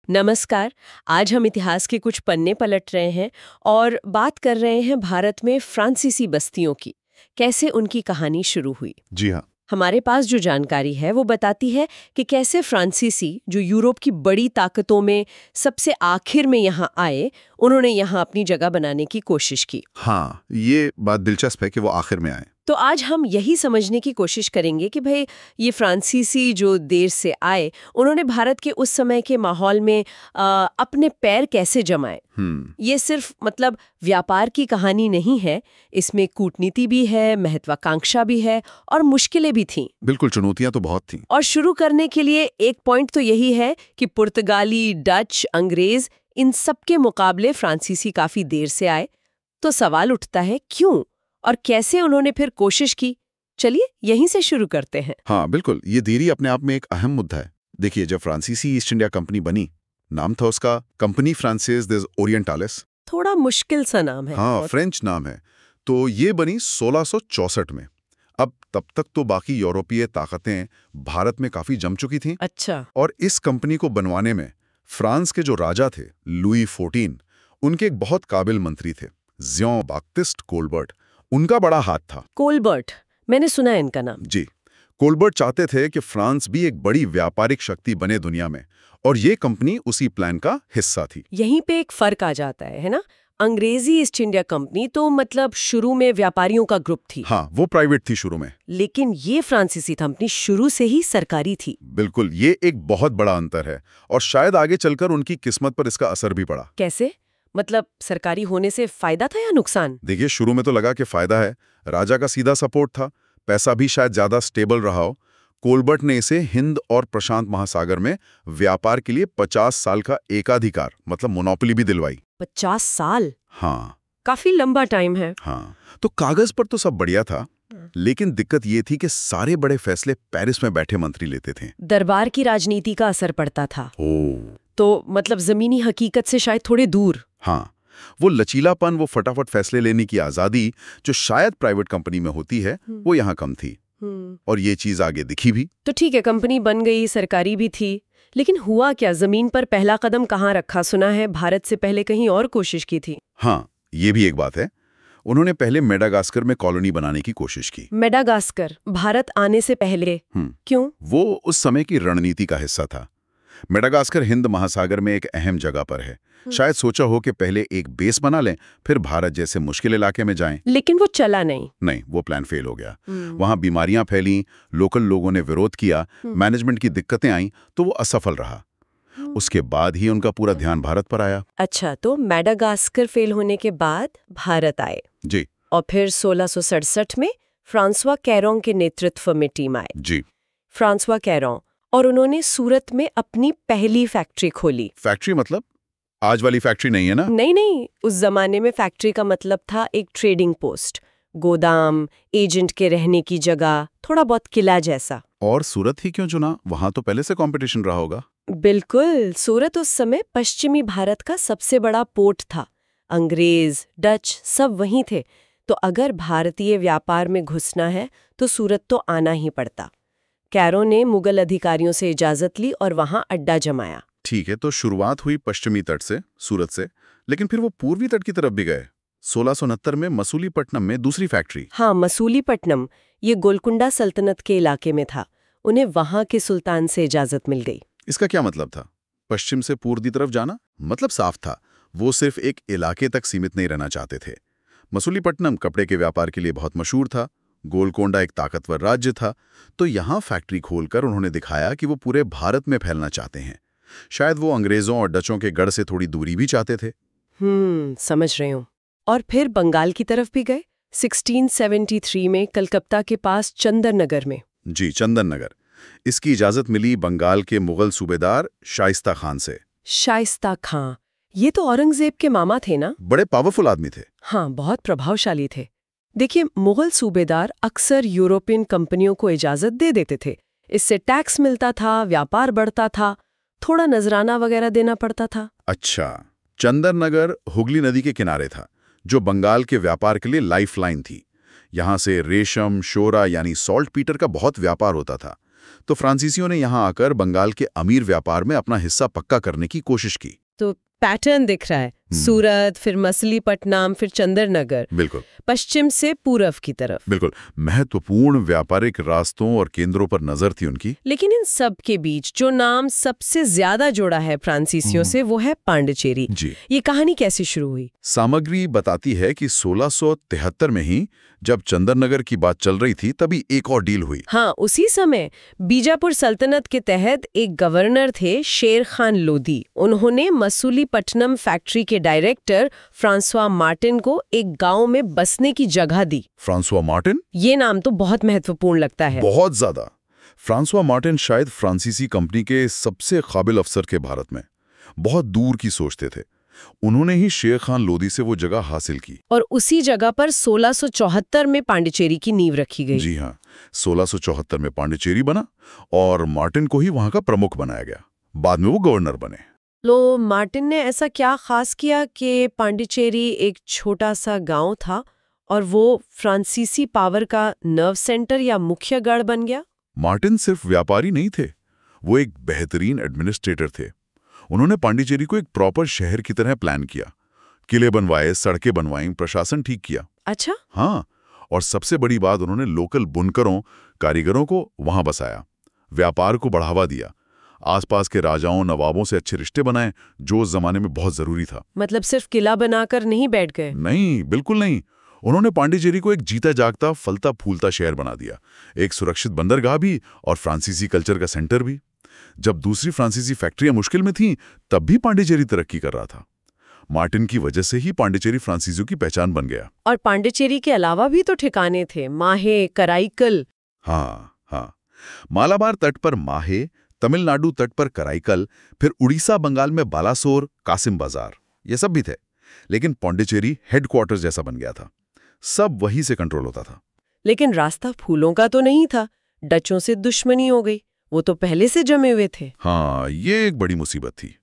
नमस्कार। आज हम इतिहास के कुछ पन्ने पलट रहे हैं और बात कर रहे हैं भारत में फ्रांसीसी बस्तियों की। कैसे उनकी कहानी शुरू हुई। जी हाँ। हमारे पास जो जानकारी है वो बताती है कि कैसे फ्रांसीसी जो यूरोप की बड़ी ताकतों में सबसे आखिर में यहाँ आए, उन्होंने यहाँ अपनी जगह बनाने की कोशिश की। हाँ, ये बात दिलचस्प है कि वो आखिर में आए। तो आज हम यही समझने की कोशिश करेंगे कि भाई ये फ्रांसीसी जो देर से आए, उन्होंने भारत के उस समय के माहौल में अपने पैर कैसे जमाए। ये सिर्फ व्यापार की कहानी नहीं है, इसमें कूटनीति भी है, महत्वाकांक्षा भी है और मुश्किलें भी थीं। बिल्कुल, चुनौतियां तो बहुत थीं। और शुरू करने के लिए एक पॉइंट तो यही है कि पुर्तगाली, डच, अंग्रेज, इन सब के मुकाबले फ्रांसीसी काफी देर से आए। तो सवाल उठता है क्यों और कैसे उन्होंने फिर कोशिश की। चलिए यहीं से शुरू करते हैं। हाँ बिल्कुल, ये देरी अपने आप में एक अहम मुद्दा है। देखिए, जब फ्रांसीसी ईस्ट इंडिया कंपनी बनी, नाम था उसका कंपनी फ्रांसेस des ओरिएंटालिस। थोड़ा मुश्किल सा नाम है। हाँ, फ्रेंच नाम है। तो ये बनी 1664 में। अब तब तक तो बाकी यूरोपीय ताकतें भारत में काफी जम चुकी थीं। अच्छा। और इस कंपनी को बनवाने में फ्रांस के जो राजा थे, लुई 14, उनके एक बहुत काबिल मंत्री थे, जियों बाप्टिस्ट कोलबर्ट। उनका बड़ा हाथ था। कोलबर्ट, मैंने सुना है इनका नाम। जी, कोलबर्ट चाहते थे कि फ्रांस भी एक बड़ी व्यापारिक शक्ति बने दुनिया में, और ये कंपनी उसी प्लान का हिस्सा थी। यहीं पे एक फर्क आ जाता है ना। अंग्रेजी ईस्ट इंडिया कंपनी तो शुरू में व्यापारियों का ग्रुप थी। हाँ, वो प्राइवेट थी शुरू में। लेकिन ये फ्रांसीसी कंपनी शुरू से ही सरकारी थी। बिल्कुल, ये एक बहुत बड़ा अंतर है, और शायद आगे चलकर उनकी किस्मत पर इसका असर भी पड़ा। कैसे? सरकारी होने से फायदा था या नुकसान? देखिए, शुरू में तो लगा कि फायदा है, राजा का सीधा सपोर्ट था, पैसा भी शायद ज्यादा स्टेबल रहा हो। कोलबर्ट ने इसे हिंद और प्रशांत महासागर में व्यापार के लिए 50 साल का एकाधिकार मोनोपोली भी दिलवाई। 50 साल? हाँ, काफी लंबा टाइम है। हाँ, तो कागज पर तो सब बढ़िया था, लेकिन दिक्कत ये थी कि सारे बड़े फैसले पेरिस में बैठे मंत्री लेते थे। दरबार की राजनीति का असर पड़ता था। ओह। तो जमीनी हकीकत से शायद थोड़े दूर। हाँ, वो लचीलापन, वो फटाफट फैसले लेने की आजादी जो शायद प्राइवेट कंपनी में होती है, वो यहाँ कम थी। और ये चीज आगे दिखी भी। तो ठीक है, कंपनी बन गई, सरकारी भी थी, लेकिन हुआ क्या? जमीन पर पहला कदम कहाँ रखा? सुना है भारत से पहले कहीं और कोशिश की थी। हाँ, ये भी एक बात है। उन्होंने पहले मेडागास्कर में कॉलोनी बनाने की कोशिश की। मेडागास्कर भारत आने से पहले? क्यों? वो उस समय की रणनीति का हिस्सा था। मेडागास्कर हिंद महासागर में एक अहम जगह पर है। शायद सोचा हो कि पहले एक बेस बना लें, फिर भारत जैसे मुश्किल इलाके में जाएं। लेकिन वो चला नहीं। नहीं, वो प्लान फेल हो गया। वहां बीमारियां फैलीं, लोकल लोगों ने विरोध किया, मैनेजमेंट की दिक्कतें आईं, तो वो असफल रहा। उसके बाद ही उनका पूरा ध्यान भारत पर आया। अच्छा, तो मेडागास्कर फेल होने के बाद भारत आए। जी। और फिर 1667 में फ्रांसवा कैरों के नेतृत्व में टीम आए। जी। फ्रांसवा कैरों, और उन्होंने सूरत में अपनी पहली फैक्ट्री खोली। फैक्ट्री आज वाली फैक्ट्री नहीं है ना? नहीं, उस जमाने में फैक्ट्री का मतलब था एक ट्रेडिंग पोस्ट, गोदाम, एजेंट के रहने की जगह, थोड़ा बहुत किला जैसा। और सूरत ही क्यों चुना? वहां तो पहले से कंपटीशन रहा होगा। बिल्कुल, सूरत उस समय पश्चिमी भारत का सबसे बड़ा पोर्ट था। अंग्रेज, डच सब वहीं थे। तो अगर भारतीय व्यापार में घुसना है तो सूरत तो आना ही पड़ता। कैरो ने मुगल अधिकारियों से इजाजत ली और वहां अड्डा जमाया। ठीक है, तो शुरुआत हुई पश्चिमी तट से, सूरत से, लेकिन फिर वो पूर्वी तट की तरफ भी गए। 1669 में मसूलीपट्टनम में दूसरी फैक्ट्री। हाँ, मसूलीपट्टनम, ये गोलकुंडा सल्तनत के इलाके में था। उन्हें वहां के सुल्तान से इजाजत मिल गई। इसका क्या मतलब था? पश्चिम से पूर्व की तरफ जाना? साफ था, वो सिर्फ एक इलाके तक सीमित नहीं रहना चाहते थे। मसूलीपट्टनम कपड़े के व्यापार के लिए बहुत मशहूर था, गोलकोंडा एक ताकतवर राज्य था, तो यहाँ फैक्ट्री खोलकर उन्होंने दिखाया कि वो पूरे भारत में फैलना चाहते हैं। शायद वो अंग्रेजों और डचों के गढ़ से थोड़ी दूरी भी चाहते थे। समझ रही हूँ। और फिर बंगाल की तरफ भी गए। 1673 में कलकत्ता के पास चंदननगर में। जी, चंदननगर। इसकी इजाजत मिली बंगाल के मुगल सूबेदार शाइस्ता खान से। शाइस्ता खां, ये तो औरंगजेब के मामा थे ना? बड़े पावरफुल आदमी थे। हाँ, बहुत प्रभावशाली थे। देखिए, मुगल सूबेदार अक्सर यूरोपियन कंपनियों को इजाजत दे देते थे। इससे टैक्स मिलता था, व्यापार बढ़ता था, थोड़ा नजराना वगैरह देना पड़ता था। अच्छा, चंदननगर हुगली नदी के किनारे था, जो बंगाल के व्यापार के लिए लाइफलाइन थी। यहाँ से रेशम, शोरा यानी सॉल्ट पीटर का बहुत व्यापार होता था। तो फ्रांसीसियों ने यहाँ आकर बंगाल के अमीर व्यापार में अपना हिस्सा पक्का करने की कोशिश की। तो पैटर्न दिख रहा है, सूरत, फिर मछलीपट्टनम, फिर चंद्रनगर, बिल्कुल पश्चिम से पूरब की तरफ। बिल्कुल महत्वपूर्ण व्यापारिक रास्तों और केंद्रों पर नजर थी उनकी। लेकिन इन सब के बीच जो नाम सबसे ज्यादा जोड़ा है फ्रांसीसियों से वो है पांडिचेरी। जी, ये कहानी कैसे शुरू हुई? सामग्री बताती है कि 1673 में ही जब चंद्रनगर की बात चल रही थी तभी एक और डील हुई। हाँ, उसी समय बीजापुर सल्तनत के तहत एक गवर्नर थे शेर खान लोदी। उन्होंने मसूलीपट्टनम फैक्ट्री के डायरेक्टर फ्रांसवा मार्टिन को एक गांव में बसने की जगह दी। Francois Martin? ये नाम तो बहुत महत्वपूर्ण लगता है। बहुत ज्यादा। फ्रांसवा मार्टिन शायद फ्रांसीसी कंपनी के सबसे काबिल अफसर के भारत में। बहुत दूर की सोचते थे। उन्होंने ही शेर खान लोदी से वो जगह हासिल की। और उसी जगह पर 1674 में पांडिचेरी की नींव रखी गई। जी हाँ, 1674 में पांडिचेरी बना और मार्टिन को ही वहां का प्रमुख बनाया गया। बाद में वो गवर्नर बने। तो मार्टिन ने ऐसा क्या खास किया कि पांडिचेरी एक छोटा सा गांव था और वो फ्रांसीसी पावर का नर्व सेंटर या मुख्य गढ़ बन गया? मार्टिन सिर्फ व्यापारी नहीं थे, वो एक बेहतरीन एडमिनिस्ट्रेटर थे। उन्होंने पांडिचेरी को एक प्रॉपर शहर की तरह प्लान किया। किले बनवाए, सड़कें बनवाई, प्रशासन ठीक किया। अच्छा। हाँ, और सबसे बड़ी बात, उन्होंने लोकल बुनकरों, कारीगरों को वहां बसाया, व्यापार को बढ़ावा दिया, आसपास के राजाओं, नवाबों से अच्छे रिश्ते बनाए, जो उस जमाने में बहुत जरूरी था। मतलब सिर्फ किला बनाकर नहीं बैठ गए? नहीं, बिल्कुल नहीं। उन्होंने पांडिचेरी को एक जीता जागता, फलता फूलता शहर बना दिया, एक सुरक्षित बंदरगाह भी और फ्रांसीसी कल्चर का सेंटर भी। जब दूसरी फ्रांसीसी फैक्ट्रियां मुश्किल में थीं, तब भी पांडिचेरी तरक्की कर रहा था। मार्टिन की वजह से ही पांडिचेरी फ्रांसीसियों की पहचान बन गया। और पांडिचेरी के अलावा भी तो ठिकाने थे, माहे, कराईकल। हाँ, मालाबार तट पर माहे, तमिलनाडु तट पर कराईकल, फिर उड़ीसा बंगाल में बालासोर, कासिम बाजार, ये सब भी थे। लेकिन पांडिचेरी हेडक्वार्टर जैसा बन गया था, सब वहीं से कंट्रोल होता था। लेकिन रास्ता फूलों का तो नहीं था, डचों से दुश्मनी हो गई। वो तो पहले से जमे हुए थे। हाँ, ये एक बड़ी मुसीबत थी।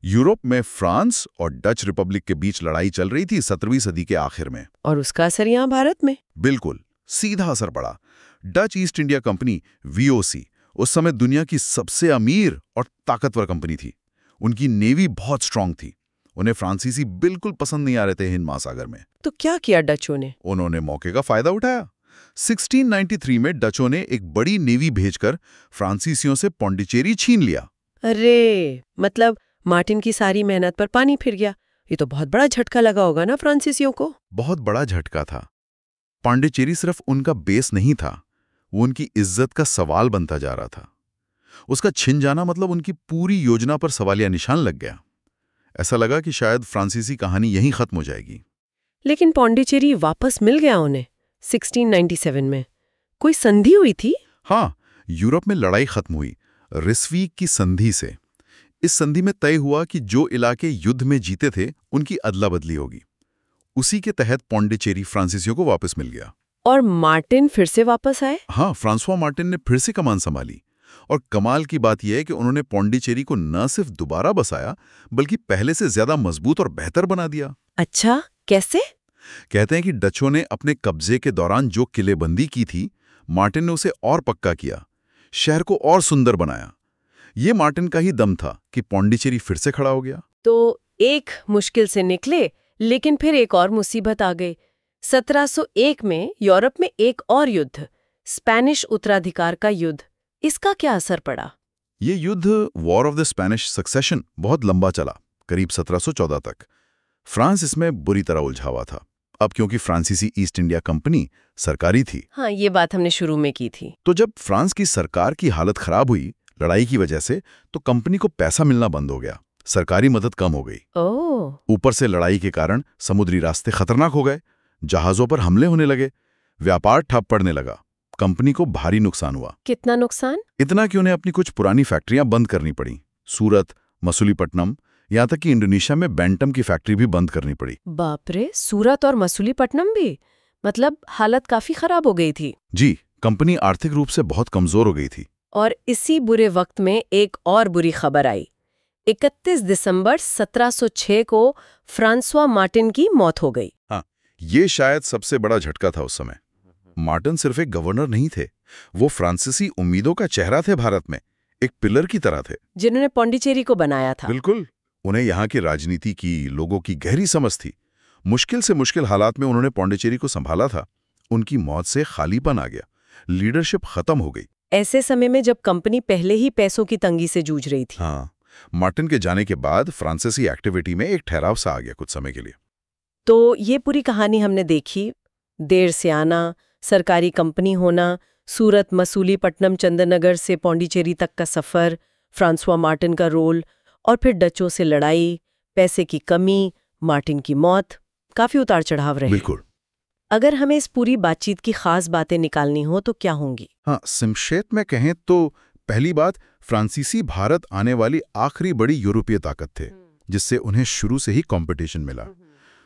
यूरोप में फ्रांस और डच रिपब्लिक के बीच लड़ाई चल रही थी 17वीं सदी के आखिर में। और उसका असर यहाँ भारत में? बिल्कुल, सीधा असर पड़ा। Dutch east India company VOC उस समय दुनिया की सबसे अमीर और ताकतवर कंपनी थी। उनकी नेवी बहुत स्ट्रांग थी। उन्हें फ्रांसीसी बिल्कुल पसंद नहीं आ रहे थे हिंद महासागर में। तो क्या किया डचों ने? उन्होंने मौके का फायदा उठाया। 1693 में डचों ने एक बड़ी नेवी भेजकर फ्रांसीसियों से पांडिचेरी छीन लिया। अरे, मतलब मार्टिन की सारी मेहनत पर पानी फिर गया। ये तो बहुत बड़ा झटका लगा होगा ना फ्रांसीसियों को? बहुत बड़ा झटका था। पांडिचेरी सिर्फ उनका बेस नहीं था, वो उनकी इज्जत का सवाल बनता जा रहा था। उसका छिन जाना मतलब उनकी पूरी योजना पर सवालिया निशान लग गया। ऐसा लगा कि शायद फ्रांसीसी कहानी यहीं खत्म हो जाएगी। लेकिन पांडिचेरी वापस मिल गया उन्हें 1697 में। कोई संधि हुई थी? हाँ, यूरोप में लड़ाई खत्म हुई रिस्वीक की संधि से। इस संधि में तय हुआ कि जो इलाके युद्ध में जीते थे उनकी अदला बदली होगी। उसी के तहत पांडिचेरी फ्रांसीसियों को वापस मिल गया। और मार्टिन फिर से वापस आए? हाँ, फ्रांसवा मार्टिन ने फिर से कमान संभाली। और कमाल की बात यह है कि उन्होंने पांडिचेरी को न सिर्फ दोबारा बसाया, बल्कि पहले से ज्यादा मजबूत और बेहतर बना दिया। अच्छा, कैसे? कहते हैं कि डचों ने अपने कब्जे के दौरान जो किलेबंदी की थी, मार्टिन ने उसे और पक्का किया, शहर को और सुंदर बनाया। ये मार्टिन का ही दम था कि पांडिचेरी फिर से खड़ा हो गया। तो एक मुश्किल से निकले, लेकिन फिर एक और मुसीबत आ गई। 1701 में यूरोप में एक और युद्ध, स्पेनिश उत्तराधिकार का युद्ध। इसका क्या असर पड़ा? ये युद्ध, war of the Spanish succession, बहुत लंबा चला, करीब 1714 तक। फ्रांस इसमें बुरी तरह उलझा हुआ था। अब क्योंकि फ्रांसीसी ईस्ट इंडिया कंपनी सरकारी थी। हाँ, ये बात हमने शुरू में की थी। तो जब फ्रांस की सरकार की हालत खराब हुई लड़ाई की वजह से, तो कंपनी को पैसा मिलना बंद हो गया, सरकारी मदद कम हो गई। ओह। ऊपर से लड़ाई के कारण समुद्री रास्ते खतरनाक हो गए, जहाजों पर हमले होने लगे, व्यापार ठप पड़ने लगा। कंपनी को भारी नुकसान हुआ। कितना नुकसान? इतना कि उन्हें अपनी कुछ पुरानी फैक्ट्रियां बंद करनी पड़ी। सूरत, मसूलीपट्टनम, यहाँ तक कि इंडोनेशिया में बैंटम की फैक्ट्री भी बंद करनी पड़ी। बाप रे, सूरत और मसूलीपट्टनम भी? मतलब हालत काफी खराब हो गई थी। जी, कंपनी आर्थिक रूप से बहुत कमजोर हो गई थी। और इसी बुरे वक्त में एक और बुरी खबर आई। 31 दिसंबर 1706 को फ्रांसवा मार्टिन की मौत हो गई। हाँ, ये शायद सबसे बड़ा झटका था उस समय। मार्टिन सिर्फ एक गवर्नर नहीं थे, वो फ्रांसीसी उम्मीदों का चेहरा थे भारत में, एक पिलर की तरह थे, जिन्होंने पौंडीचेरी को बनाया था। बिल्कुल। उन्हें यहाँ की राजनीति की, लोगों की गहरी समझ थी। मुश्किल से मुश्किल हालात में उन्होंने पौंडीचेरी को संभाला था। उनकी मौत से खालीपन आ गया, लीडरशिप खत्म हो गई। ऐसे समय में जब कंपनी पहले ही पैसों की तंगी से जूझ रही थी। हाँ, मार्टिन के जाने के बाद फ्रांसीसी एक्टिविटी में एक ठहराव सा आ गया कुछ समय के लिए। तो ये पूरी कहानी हमने देखी, देर से आना, सरकारी कंपनी होना, सूरत, मसूलीपट्टनम, चंदननगर से पौंडीचेरी तक का सफ़र, फ्रांसवा मार्टिन का रोल, और फिर डचों से लड़ाई, पैसे की कमी, मार्टिन की मौत, काफ़ी उतार चढ़ाव रहे। बिल्कुल। अगर हमें इस पूरी बातचीत की खास बातें निकालनी हो तो क्या होंगी? हाँ, संक्षेप में कहें तो पहली बात, फ्रांसीसी भारत आने वाली आखिरी बड़ी यूरोपीय ताकत थे, जिससे उन्हें शुरू से ही कंपटीशन मिला।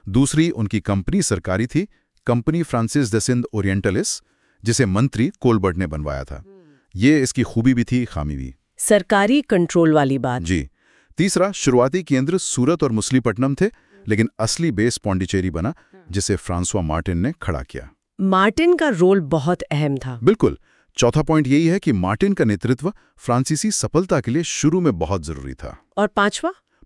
दूसरी, उनकी कंपनी सरकारी थी, कंपनी फ्रांसिस द सिंध ओरिएंटलिस, जिसे मंत्री कोलबर्ट ने बनवाया था। ये इसकी खूबी भी थी, खामी भी। सरकारी कंट्रोल वाली बात। जी। तीसरा, शुरुआती केंद्र सूरत और मसूलीपट्टनम थे, लेकिन असली बेस पौंडीचेरी बना, जिसे फ्रांसवा मार्टिन ने खड़ा किया। मार्टिन का रोल बहुत अहम था। बिल्कुल। चौथा पॉइंट यही है कि मार्टिन का नेतृत्व फ्रांसीसी सफलता के लिए शुरू में बहुत जरूरी था। और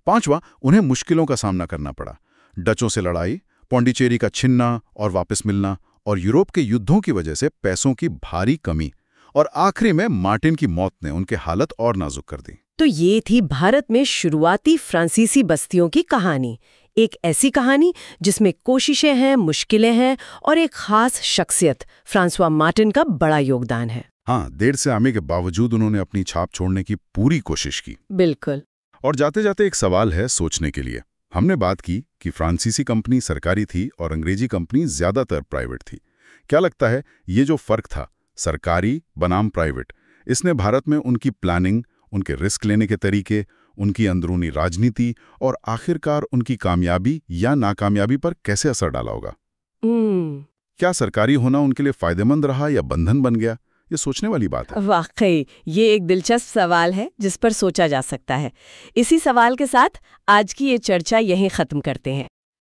पांचवा, उन्हें मुश्किलों का सामना करना पड़ा। डचों से लड़ाई, पौंडीचेरी का छिनना और वापस मिलना, और यूरोप के युद्धों की वजह से पैसों की भारी कमी, और आखिरी में मार्टिन की मौत ने उनके हालत और नाजुक कर दी। तो ये थी भारत में शुरुआती फ्रांसीसी बस्तियों की कहानी। एक ऐसी कहानी जिसमें कोशिशें हैं, मुश्किलें हैं, और एक खास शख्सियत फ्रांसवा मार्टिन का बड़ा योगदान है। हाँ, देर से आने के बावजूद उन्होंने अपनी छाप छोड़ने की पूरी कोशिश की। बिल्कुल। और जाते जाते एक सवाल है सोचने के लिए। हमने बात की कि फ्रांसीसी कंपनी सरकारी थी और अंग्रेजी कंपनी ज्यादातर प्राइवेट थी। क्या लगता है ये जो फर्क था, सरकारी बनाम प्राइवेट, इसने भारत में उनकी प्लानिंग, उनके रिस्क लेने के तरीके, उनकी अंदरूनी राजनीति और आखिरकार उनकी कामयाबी या नाकामयाबी पर कैसे असर डाला होगा? क्या सरकारी होना उनके लिए फायदेमंद रहा या बंधन बन गया? ये सोचने वाली बात है। वाकई ये एक दिलचस्प सवाल है जिस पर सोचा जा सकता है। इसी सवाल के साथ आज की ये चर्चा यहीं खत्म करते हैं।